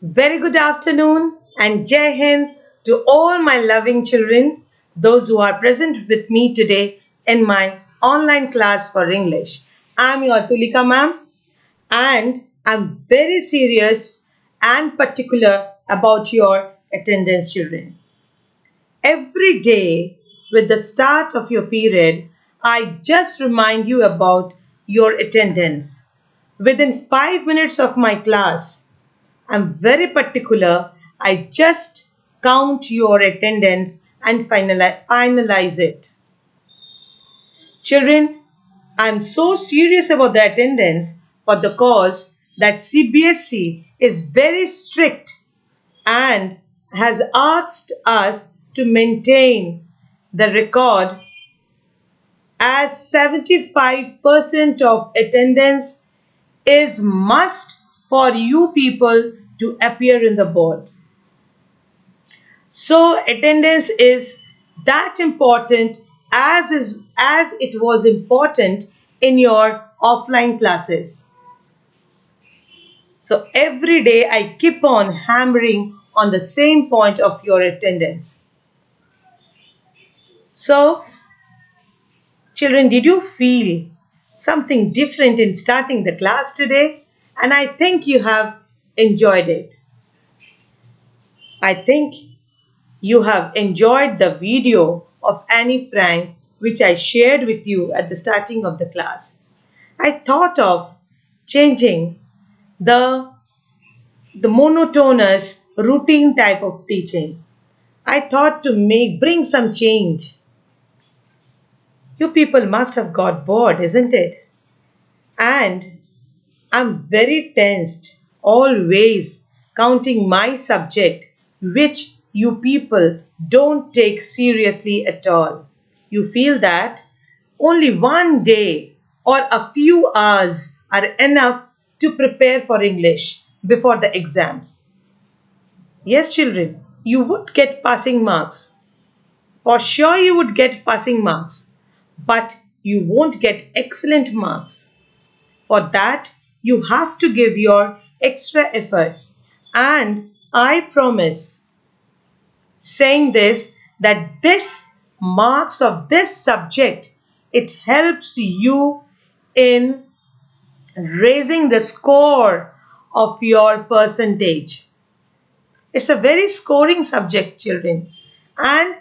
Very good afternoon and Jai Hind to all my loving children, those who are present with me today in my online class for English. I'm your Tulika ma'am and I'm very serious and particular about your attendance, children. Every day with the start of your period, I just remind you about your attendance. Within 5 minutes of my class, I'm very particular. I just count your attendance and finalize it. Children, I'm so serious about the attendance for the cause that CBSE is very strict and has asked us to maintain the record as 75% of attendance is must for you people to appear in the boards. So attendance is that important as it was important in your offline classes. So every day I keep on hammering on the same point of your attendance. So children, did you feel something different in starting the class today? And I think you have enjoyed it. I think you have enjoyed the video of Annie Frank which I shared with you at the starting of the class. I thought of changing the, the monotonous routine type of teaching. I thought to bring some change. You people must have got bored, isn't it? And I'm very tensed, always counting my subject, which you people don't take seriously at all. You feel that only one day or a few hours are enough to prepare for English before the exams. Yes, children, you would get passing marks. For sure, you would get passing marks, but you won't get excellent marks. For that, you have to give your extra efforts. And I promise, saying this, that this marks of this subject, it helps you in raising the score of your percentage. It's a very scoring subject, children. And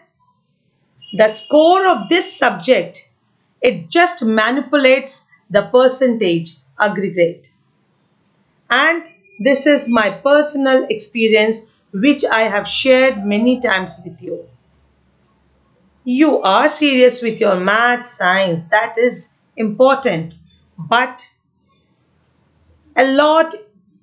the score of this subject, it just manipulates the percentage aggregate. And this is my personal experience which I have shared many times with you. You are serious with your math, science, that is important. But allot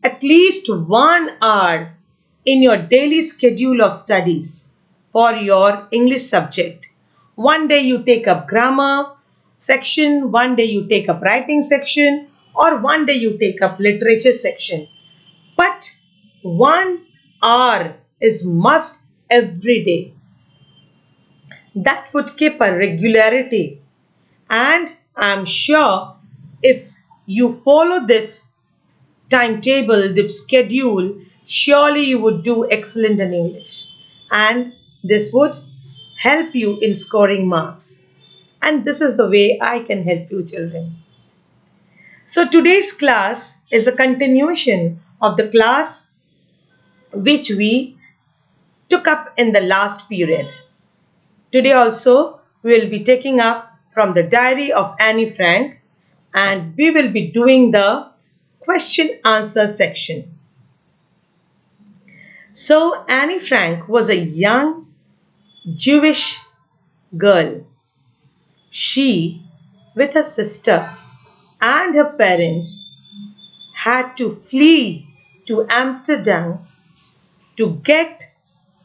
at least 1 hour in your daily schedule of studies for your English subject. One day you take up grammar section, one day you take up writing section, or one day you take up literature section. But 1 hour is must every day. That would keep a regularity. And I'm sure if you follow this timetable, the schedule, surely you would do excellent in English. And this would help you in scoring marks. And this is the way I can help you, children. So today's class is a continuation of the class which we took up in the last period. Today also we will be taking up from the diary of Annie Frank and we will be doing the question answer section. So Annie Frank was a young Jewish girl. She, with her sister and her parents, had to flee to Amsterdam to get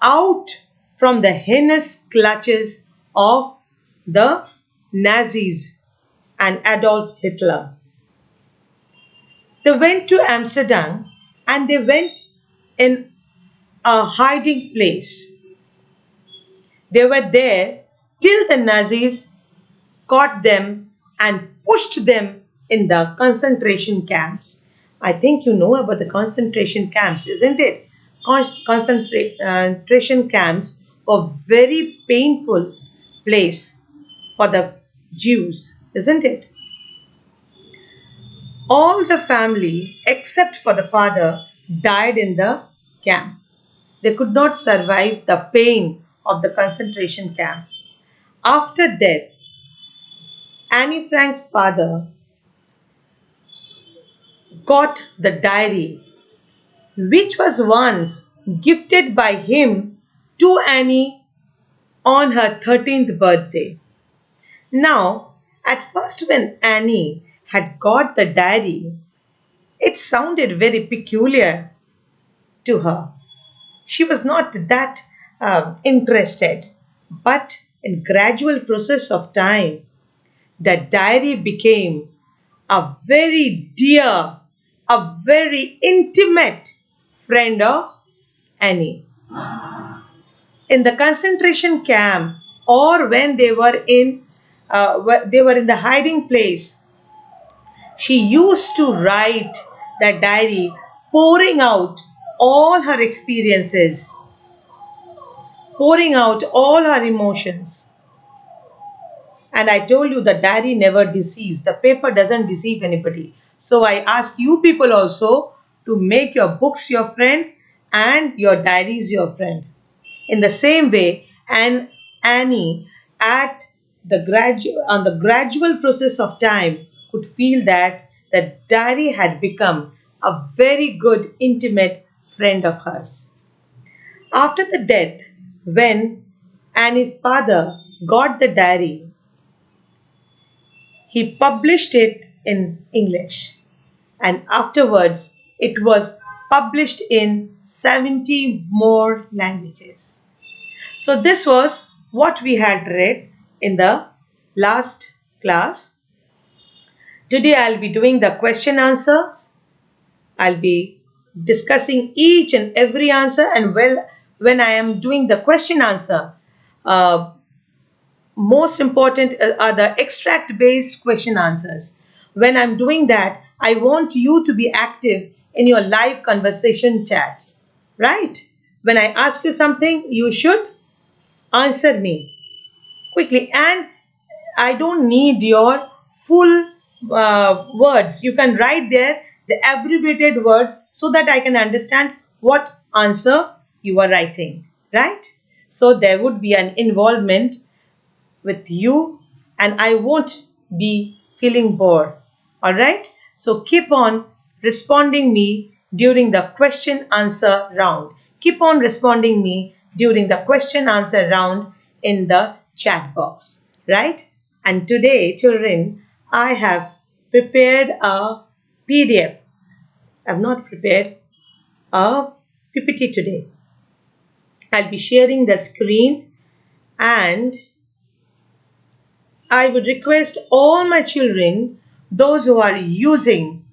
out from the heinous clutches of the Nazis and Adolf Hitler. They went to Amsterdam and they went in a hiding place. They were there till the Nazis caught them and pushed them in the concentration camps. I think you know about the concentration camps, isn't it? concentration camps were very painful place for the Jews, isn't it? All the family, except for the father, died in the camp. They could not survive the pain of the concentration camp. After death, Annie Frank's father got the diary, which was once gifted by him to Annie on her 13th birthday. Now, at first, when Annie had got the diary, it sounded very peculiar to her. She was not that interested, but in gradual process of time, the diary became a very dear, a very intimate friend of Annie. In the concentration camp, or when they were in the hiding place, she used to write the diary, pouring out all her experiences, pouring out all her emotions. And I told you the diary never deceives. The paper doesn't deceive anybody. So I ask you people also to make your books your friend and your diaries your friend. In the same way, and Annie, at on the gradual process of time, could feel that the diary had become a very good, intimate friend of hers. After the death, when Annie's father got the diary, he published it in English, and afterwards it was published in 70 more languages. So, this was what we had read in the last class. Today, I'll be doing the question answers. I'll be discussing each and every answer, and when I am doing the question answer, uh, most important are the extract based question answers. When I'm doing that, I want you to be active in your live conversation chats, right? When I ask you something, you should answer me quickly, and I don't need your full words. You can write there the abbreviated words so that I can understand what answer you are writing, right? So there would be an involvement with you, and I won't be feeling bored. All right? So keep on responding me during the question answer round. Keep on responding me during the question answer round in the chat box, right? And today, children, I have prepared a PDF. I've not prepared a PPT today. I'll be sharing the screen, and I would request all my children, those who are using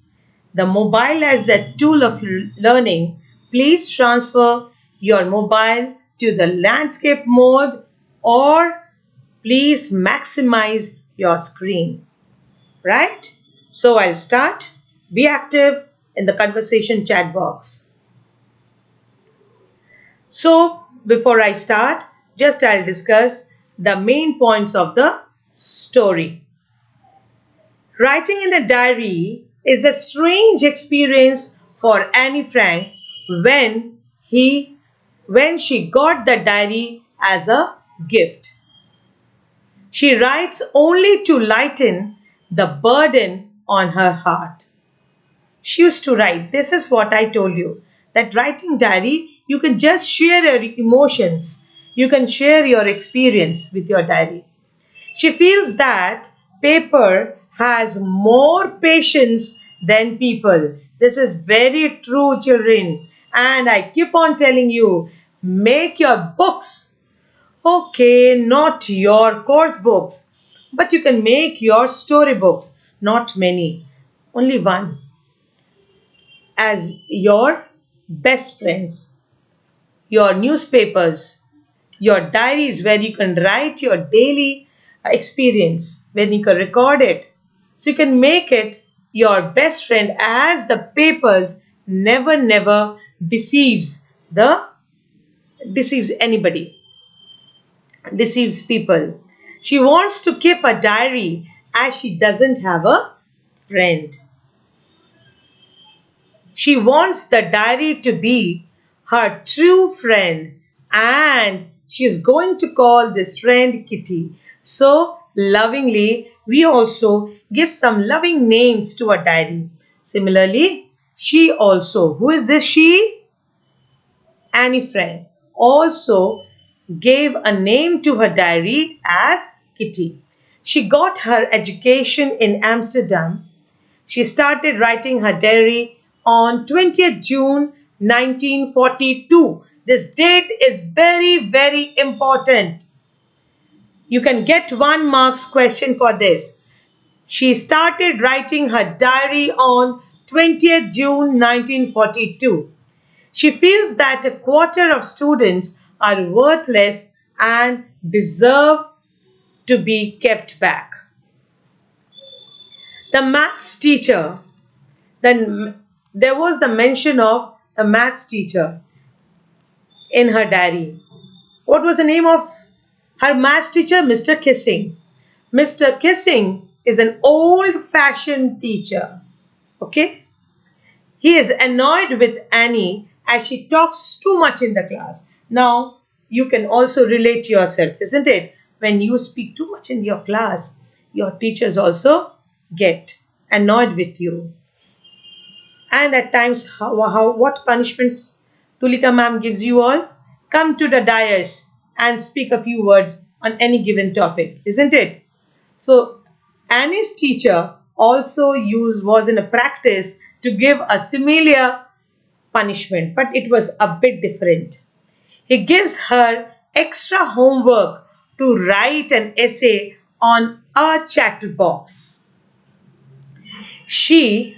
the mobile as the tool of learning, please transfer your mobile to the landscape mode, or please maximize your screen. Right? So I'll start. Be active in the conversation chat box. So before I start, just I'll discuss the main points of the story. Writing in a diary is a strange experience for Annie Frank when he when she got the diary as a gift. She writes only to lighten the burden on her heart. She used to write, this is what I told you, that writing diary, you can just share your emotions, you can share your experience with your diary. She feels that paper has more patience than people. This is very true, children. And I keep on telling you, make your books. Okay, not your course books, but you can make your story books. Not many, only one, as your best friends, your newspapers, your diaries where you can write your daily experience, when you can record it. So you can make it your best friend, as the papers never deceives the deceives anybody, deceives people. She wants to keep a diary as she doesn't have a friend. She wants the diary to be her true friend, and she's going to call this friend Kitty. So, lovingly, we also give some loving names to a diary. Similarly, she also, who is this she? Annie Frank, also gave a name to her diary as Kitty. She got her education in Amsterdam. She started writing her diary on 20th June 1942. This date is very, very important. You can get 1 marks question for this. She started writing her diary on 20th June 1942. She feels that a quarter of students are worthless and deserve to be kept back. The maths teacher, then there was the mention of the maths teacher in her diary. What was the name of her maths teacher? Mr. Kissing. Mr. Kissing is an old fashioned teacher. Okay? He is annoyed with Annie as she talks too much in the class. Now, you can also relate yourself, isn't it? When you speak too much in your class, your teachers also get annoyed with you. And at times, what punishments Tulika ma'am gives you all? Come to the dais and speak a few words on any given topic, isn't it? So Annie's teacher also was in a practice to give a similar punishment, but it was a bit different. He gives her extra homework to write an essay on a chatterbox. She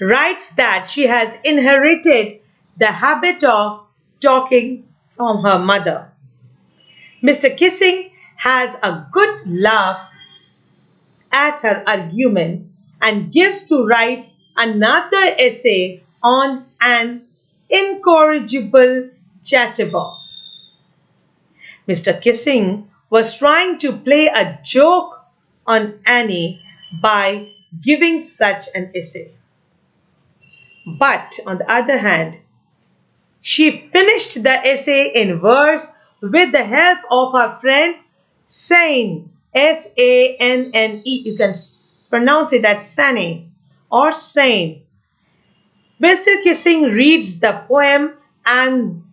writes that she has inherited the habit of talking from her mother. Mr. Kissing has a good laugh at her argument and gives to write another essay on an incorrigible chatterbox. Mr. Kissing was trying to play a joke on Annie by giving such an essay. But on the other hand, she finished the essay in verse with the help of her friend Sane, Sanne. You can pronounce it as Sane or Sane. Mr. Kissing reads the poem and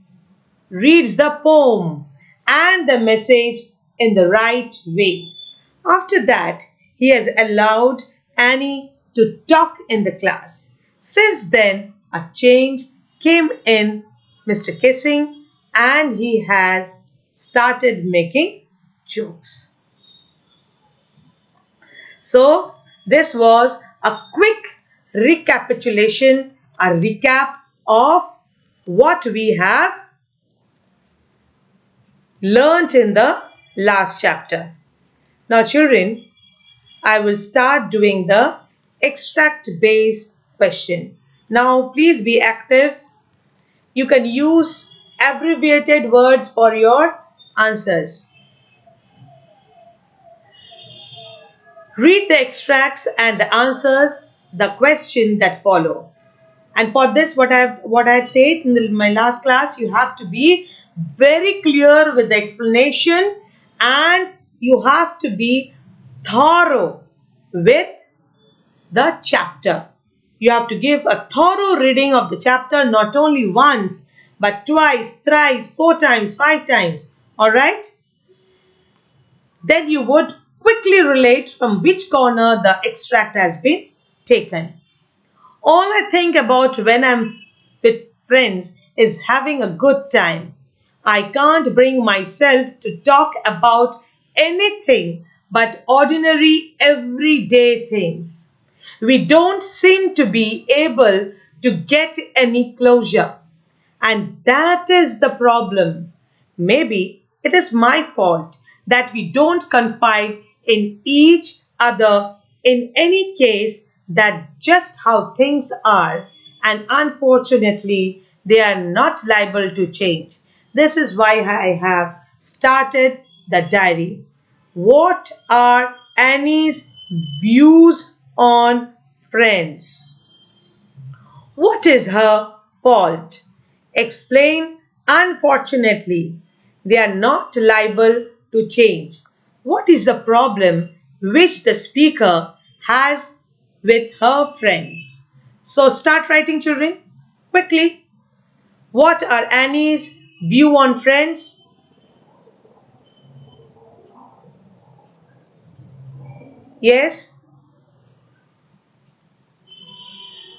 the message in the right way. After that, he has allowed Annie to talk in the class. Since then, a change came in Mr. Kissing and he has started making jokes. So, this was a quick recapitulation, a recap of what we have learnt in the last chapter. Now, children, I will start doing the extract based question. Now, please be active. You can use abbreviated words for your answers. Read the extracts and the answers, the question that follow. And for this, what I had said in my last class, you have to be very clear with the explanation and you have to be thorough with the chapter. You have to give a thorough reading of the chapter not only once, but twice, thrice, 4 times, 5 times. Alright? Then you would quickly relate from which corner the extract has been taken. All I think about when I'm with friends is having a good time. I can't bring myself to talk about anything but ordinary everyday things. We don't seem to be able to get any closure. And that is the problem. Maybe it is my fault that we don't confide in each other in any case that just how things are, and unfortunately They are not liable to change. This is why I have started the diary. What are Annie's views on friends? What is her fault? Explain. Unfortunately, they are not liable to change. What is the problem which the speaker has with her friends? So start writing, children, quickly. What are Annie's view on friends? Yes,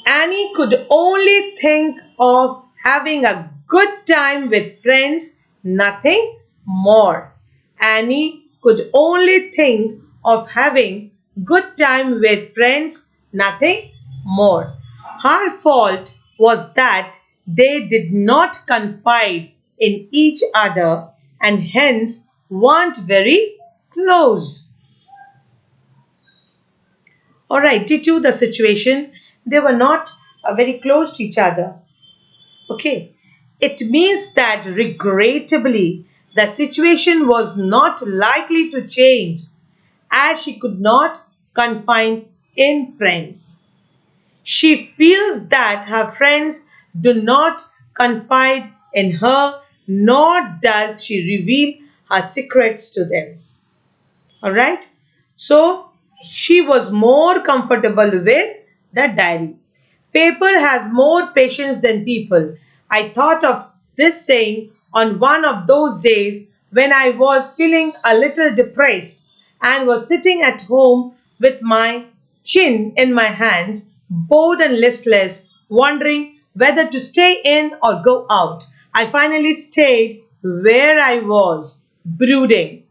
Annie could only think of having a good time with friends, nothing more. Annie could only think of having good time with friends, nothing more. Her fault was that they did not confide in each other and hence weren't very close. All right, due to the situation, they were not very close to each other. Okay, it means that regrettably the situation was not likely to change as she could not confide in friends. She feels that her friends do not confide in her, nor does she reveal her secrets to them. All right. So she was more comfortable with the diary. Paper has more patience than people. I thought of this saying on one of those days when I was feeling a little depressed and was sitting at home with my chin in my hands, bored and listless, wondering whether to stay in or go out. I finally stayed where I was, brooding.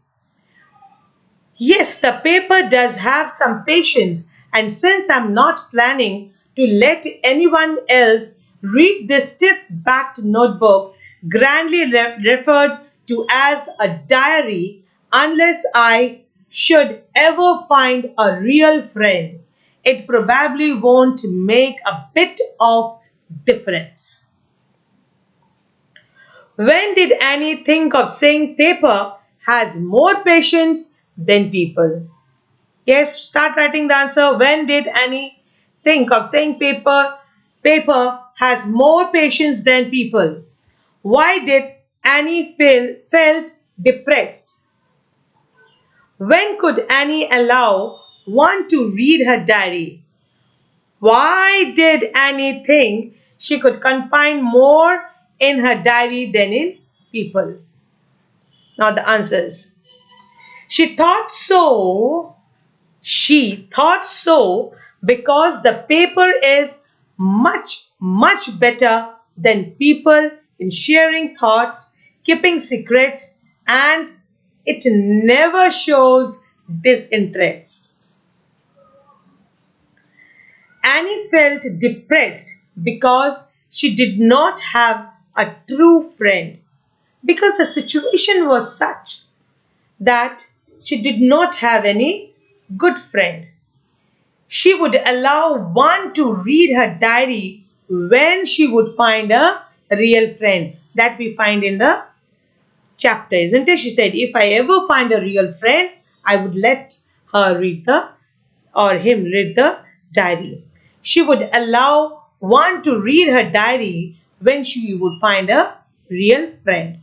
Yes, the paper does have some patience, and since I'm not planning to let anyone else read this stiff backed notebook, grandly referred to as a diary, unless I should ever find a real friend, it probably won't make a bit of difference. When did Annie think of saying paper has more patience than people? Yes, start writing the answer. When did Annie think of saying paper has more patience than people? Why did Annie felt depressed? When could Annie allow one to read her diary? Why did Annie think she could confine more in her diary than in people? Now the answers. She thought so She thought so because the paper is much better than people in sharing thoughts, keeping secrets, and it never shows disinterest. Annie felt depressed because she did not have a true friend, because the situation was such that she did not have any good friend. She would allow one to read her diary when she would find a real friend. That we find in the chapter, isn't it? She said, if I ever find a real friend, I would let her read the or him read the diary. She would allow one to read her diary when she would find a real friend.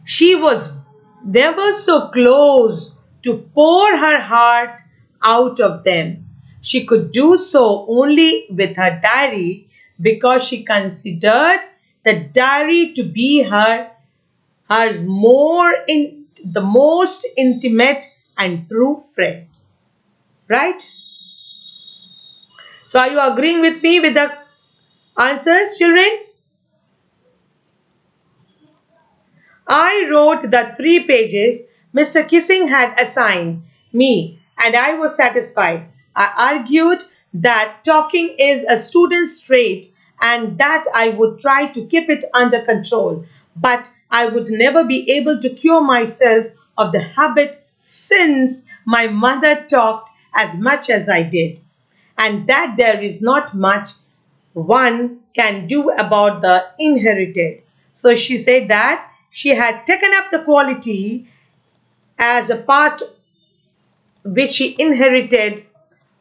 She was never so close to pour her heart out of them. She could do so only with her diary because she considered the diary to be the most intimate and true friend. Right? So are you agreeing with me with the answers, children? I wrote the 3 pages Mr. Kissing had assigned me and I was satisfied. I argued that talking is a student's trait and that I would try to keep it under control, but I would never be able to cure myself of the habit since my mother talked as much as I did, and that there is not much one can do about the inherited. So she said that she had taken up the quality as a part which she inherited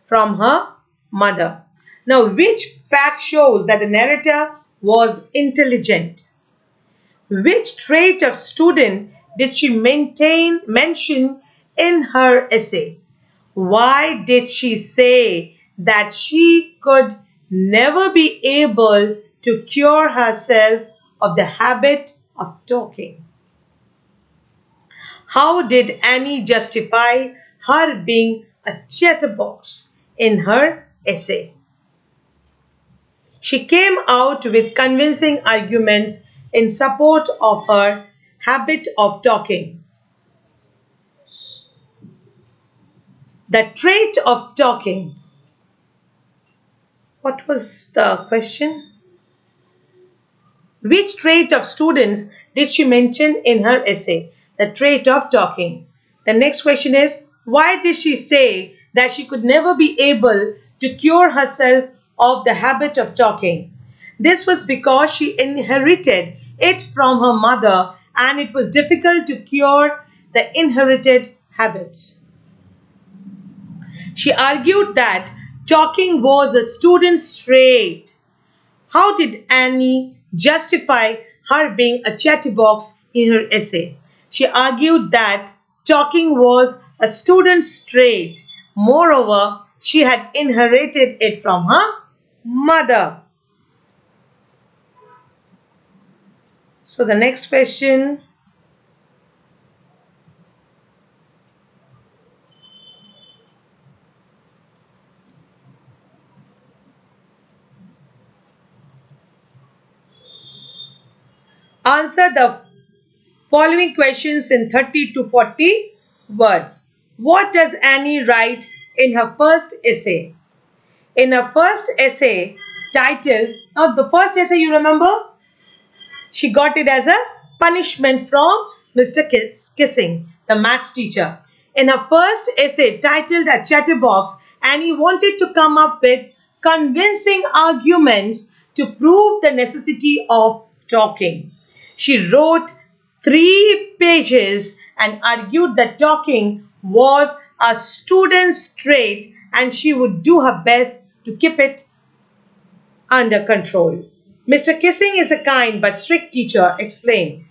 from her mother. Now, which fact shows that the narrator was intelligent? Which trait of student did she mention in her essay? Why did she say that she could never be able to cure herself of the habit of talking? How did Annie justify her being a chatterbox in her essay? She came out with convincing arguments in support of her habit of talking. The trait of talking. What was the question? Which trait of students did she mention in her essay? The trait of talking. The next question is, why did she say that she could never be able to cure herself of the habit of talking? This was because she inherited it from her mother and it was difficult to cure the inherited habits. She argued that talking was a student's trait. How did Annie justify her being a chatterbox in her essay? She argued that talking was a student's trait. Moreover, she had inherited it from her mother. So the next question. Answer the following questions in 30 to 40 words. What does Annie write in her first essay? In her first essay titled, now the first essay you remember, she got it as a punishment from Mr. Kissing, the maths teacher. In her first essay titled A Chatterbox, Annie wanted to come up with convincing arguments to prove the necessity of talking. She wrote 3 pages and argued that talking was a student's trait and she would do her best to keep it under control. Mr. Kissing is a kind but strict teacher, explained.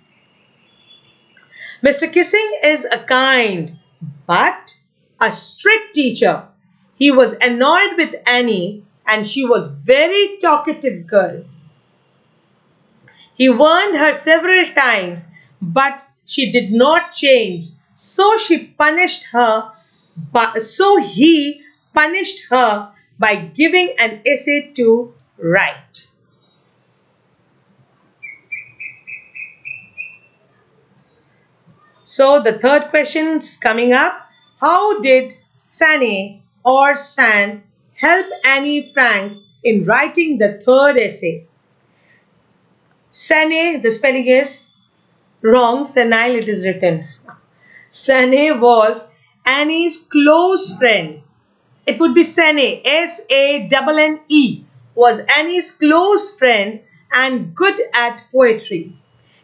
Mr. Kissing is a kind but a strict teacher. He was annoyed with Annie and she was very talkative girl. He warned her several times but she did not change. So he punished her by giving an essay to write. So the third question is coming up. How did Sane or San help Annie Frank in writing the third essay? Sane, the spelling is wrong, senile it is written. Sane was Annie's close friend. It would be Sane, Sane, was Annie's close friend and good at poetry.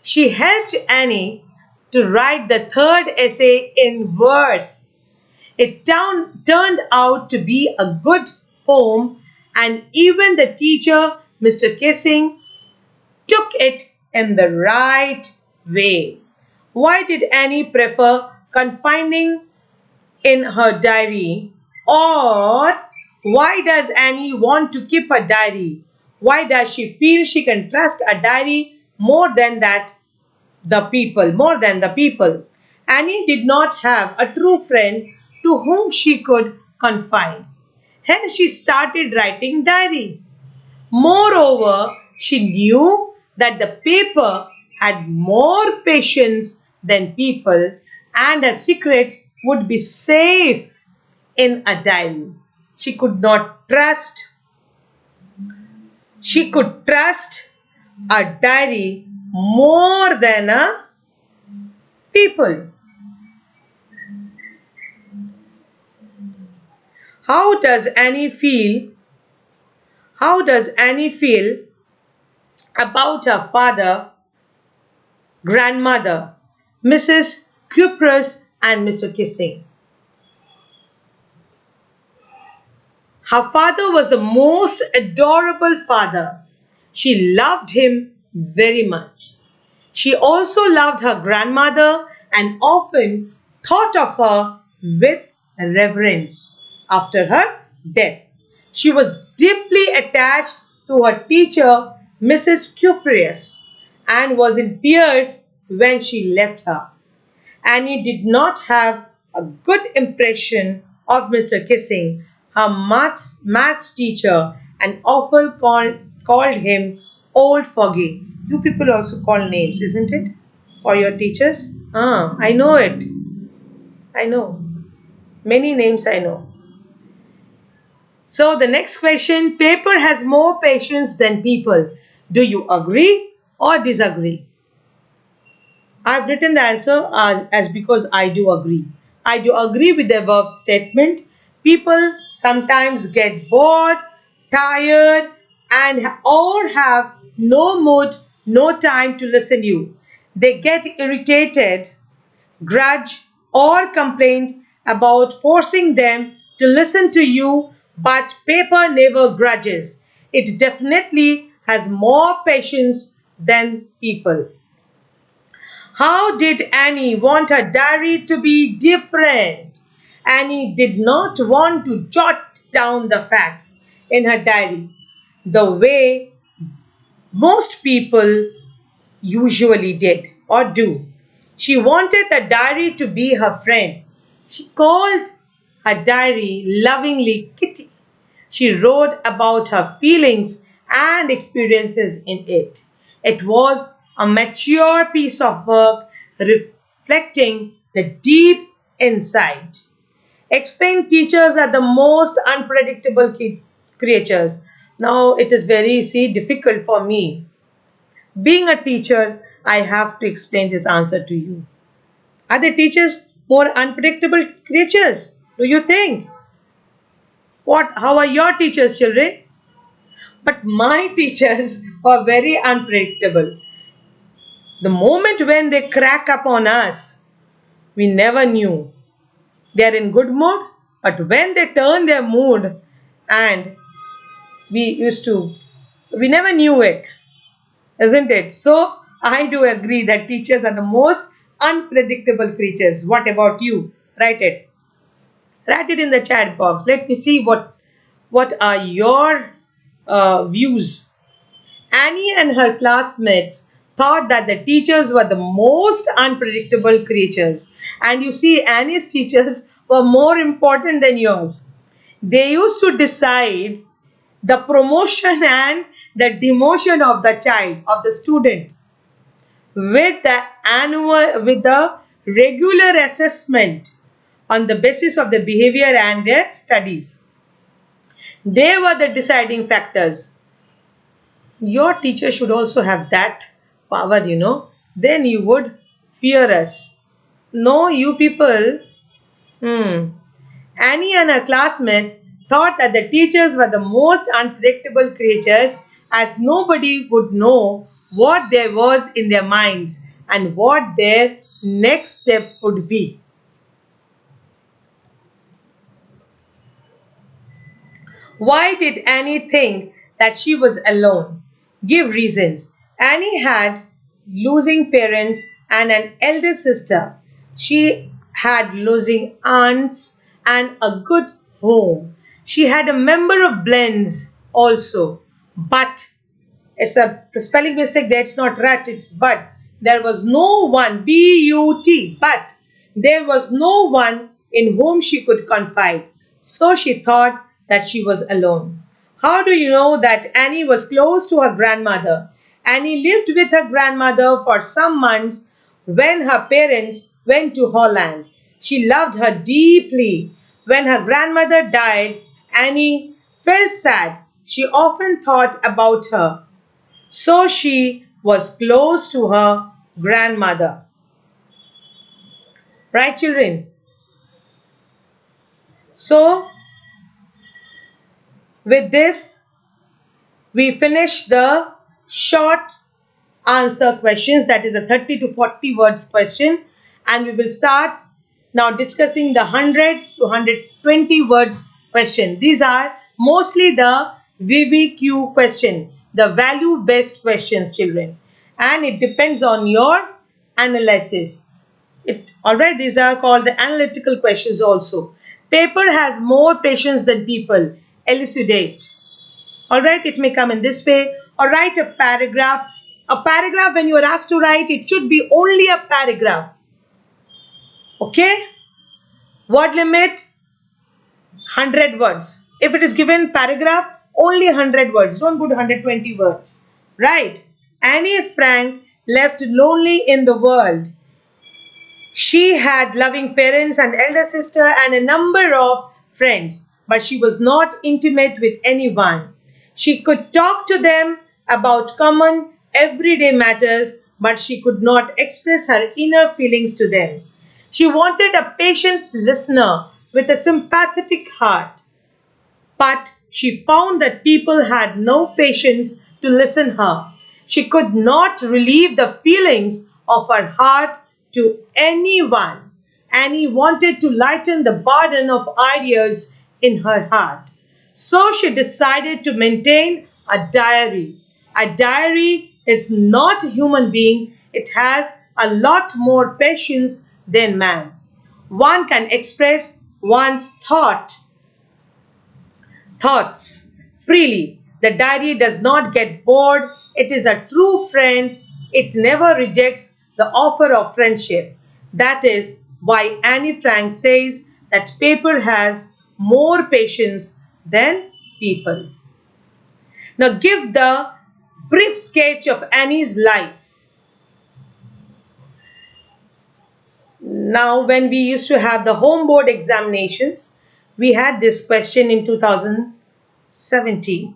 She helped Annie to write the third essay in verse. It turned out to be a good poem, and even the teacher, Mr. Kissing, took it in the right way. Why did Annie prefer confining in her diary? Or why does Annie want to keep a diary? Why does she feel she can trust a diary more than the people? Annie did not have a true friend to whom she could confide. Hence she started writing diary. Moreover, she knew that the paper had more patience than people and her secrets would be safe in a diary. She could trust a diary more than a people. How does Annie feel? How does Annie feel about her father, grandmother, Mrs. Cuprous, and Mr. Kissing? Her father was the most adorable father. She loved him very much. She also loved her grandmother and often thought of her with reverence after her death. She was deeply attached to her teacher, Mrs. Cuprius, and was in tears when she left her. Annie did not have a good impression of Mr. Kissing, her maths teacher, and often called him Old Foggy. You people also call names, isn't it? For your teachers? Ah, I know it. I know. Many names I know. So the next question, paper has more patience than people. Do you agree or disagree? I've written the answer as because I do agree. I do agree with the above statement. People sometimes get bored, tired, and or have no mood, no time to listen you. They get irritated, grudge, or complain about forcing them to listen to you, but paper never grudges. It definitely has more patience than people. How did Annie want her diary to be different? Annie did not want to jot down the facts in her diary the way most people usually did or do. She wanted the diary to be her friend. She called her diary lovingly Kitty. She wrote about her feelings and experiences in it. It was a mature piece of work reflecting the deep insight. Explain teachers are the most unpredictable creatures. Now it is very difficult for me. Being a teacher, I have to explain this answer to you. Are the teachers more unpredictable creatures? Do you think? What? How are your teachers, children? But my teachers were very unpredictable. The moment when they crack up on us, we never knew. They are in good mood, but when they turn their mood, and we used to, we never knew it, isn't it? So I do agree that teachers are the most unpredictable creatures. What about you? Write it. Write it in the chat box. Let me see what are your views. Annie and her classmates thought that the teachers were the most unpredictable creatures. And you see, Annie's teachers were more important than yours. They used to decide the promotion and the demotion of the child, of the student, with the regular assessment on the basis of the behavior and their studies. They were the deciding factors. Your teacher should also have that power. Then you would fear us. No, you people. Hmm. Annie and her classmates thought that the teachers were the most unpredictable creatures, as nobody would know what there was in their minds and what their next step would be. Why did Annie think that she was alone? Give reasons. Annie had losing parents and an elder sister. She had losing aunts and a good home. She had a member of blends also. But it's a spelling mistake there. It's not rat, it's but. There was no one, B-U-T, but there was no one in whom she could confide. So she thought that she was alone. How do you know that Annie was close to her grandmother? Annie lived with her grandmother for some months when her parents went to Holland. She loved her deeply. When her grandmother died, Annie felt sad. She often thought about her. So she was close to her grandmother. Right, children? So, with this, we finish the short answer questions, that is a 30 to 40 words question, and we will start now discussing the 100 to 120 words question. These are mostly the VVQ question, the value based questions, children, and it depends on your analysis. Alright, these are called the analytical questions also. Paper has more patience than people. Elucidate. Alright, it may come in this way, or write a paragraph. A paragraph, when you are asked to write, it should be only a paragraph. Okay? Word limit 100 words. If it is given paragraph, only 100 words. Don't put 120 words. Right? Annie Frank left lonely in the world. She had loving parents, an elder sister, and a number of friends, but she was not intimate with anyone. She could talk to them about common, everyday matters, but she could not express her inner feelings to them. She wanted a patient listener with a sympathetic heart, but she found that people had no patience to listen her. She could not relieve the feelings of her heart to anyone. Annie wanted to lighten the burden of ideas in her heart. So she decided to maintain a diary. A diary is not a human being, it has a lot more patience than man. One can express one's thoughts freely. The diary does not get bored. It is a true friend. It never rejects the offer of friendship. That is why Annie Frank says that paper has more patience than people. Now give the brief sketch of Annie's life. Now, when we used to have the home board examinations, we had this question in 2017.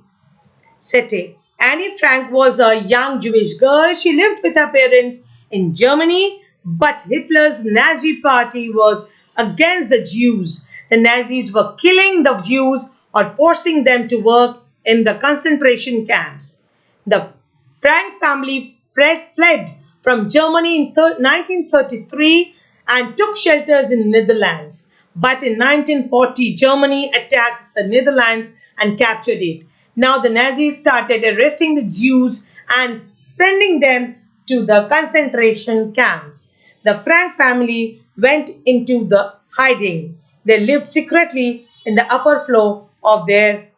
Sete. Annie Frank was a young Jewish girl. She lived with her parents in Germany, but Hitler's Nazi party was against the Jews. The Nazis were killing the Jews or forcing them to work in the concentration camps. The Frank family fled from Germany in 1933 and took shelters in Netherlands. But in 1940, Germany attacked the Netherlands and captured it. Now the Nazis started arresting the Jews and sending them to the concentration camps. The Frank family went into the hiding. They lived secretly in the upper floor of their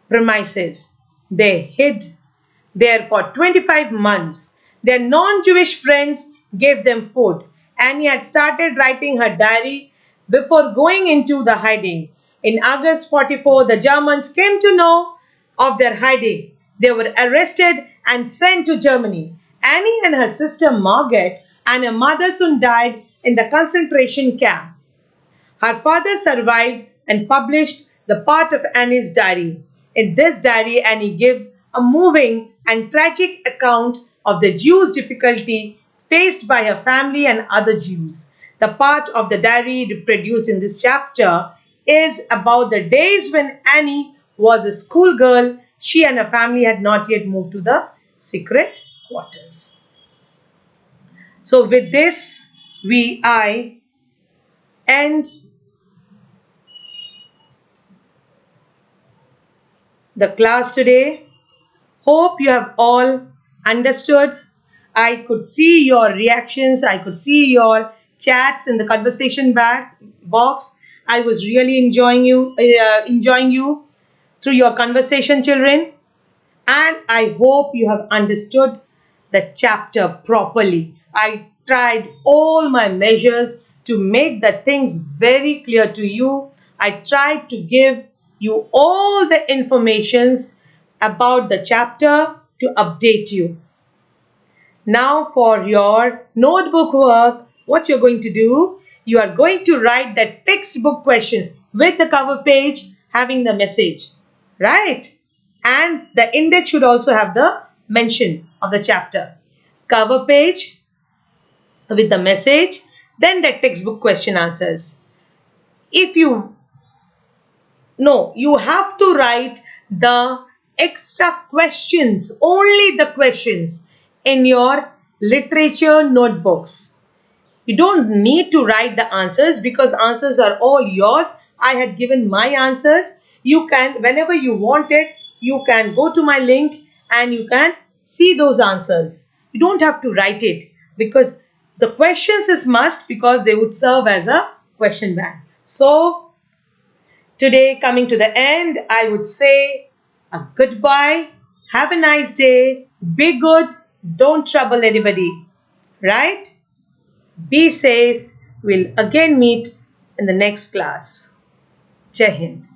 premises. They hid there for 25 months. Their non-Jewish friends gave them food. Annie had started writing her diary before going into the hiding. In August 44, the Germans came to know of their hiding. They were arrested and sent to Germany. Annie and her sister Margaret and her mother soon died in the concentration camp. Her father survived and published the part of Annie's diary. In this diary, Annie gives a moving and tragic account of the Jews' difficulty faced by her family and other Jews. The part of the diary reproduced in this chapter is about the days when Annie was a schoolgirl. She and her family had not yet moved to the secret quarters. So with this, I end the class today. Hope you have all understood. I could see your reactions. I could see your chats in the conversation box. I was really enjoying you through your conversation, children. And I hope you have understood the chapter properly. I tried all my measures to make the things very clear to you. I tried to give you all the informations about the chapter to update you. Now for your notebook work, what you're going to do, you are going to write the textbook questions with the cover page having the message, right? And the index should also have the mention of the chapter. Cover page with the message, then the textbook question answers. You have to write the extra questions, only the questions in your literature notebooks. You don't need to write the answers because answers are all yours. I had given my answers. You can, whenever you want it, you can go to my link and you can see those answers. You don't have to write it because the questions is must because they would serve as a question bank. So today, coming to the end, I would say a goodbye. Have a nice day. Be good. Don't trouble anybody. Right? Be safe. We'll again meet in the next class. Jai Hind.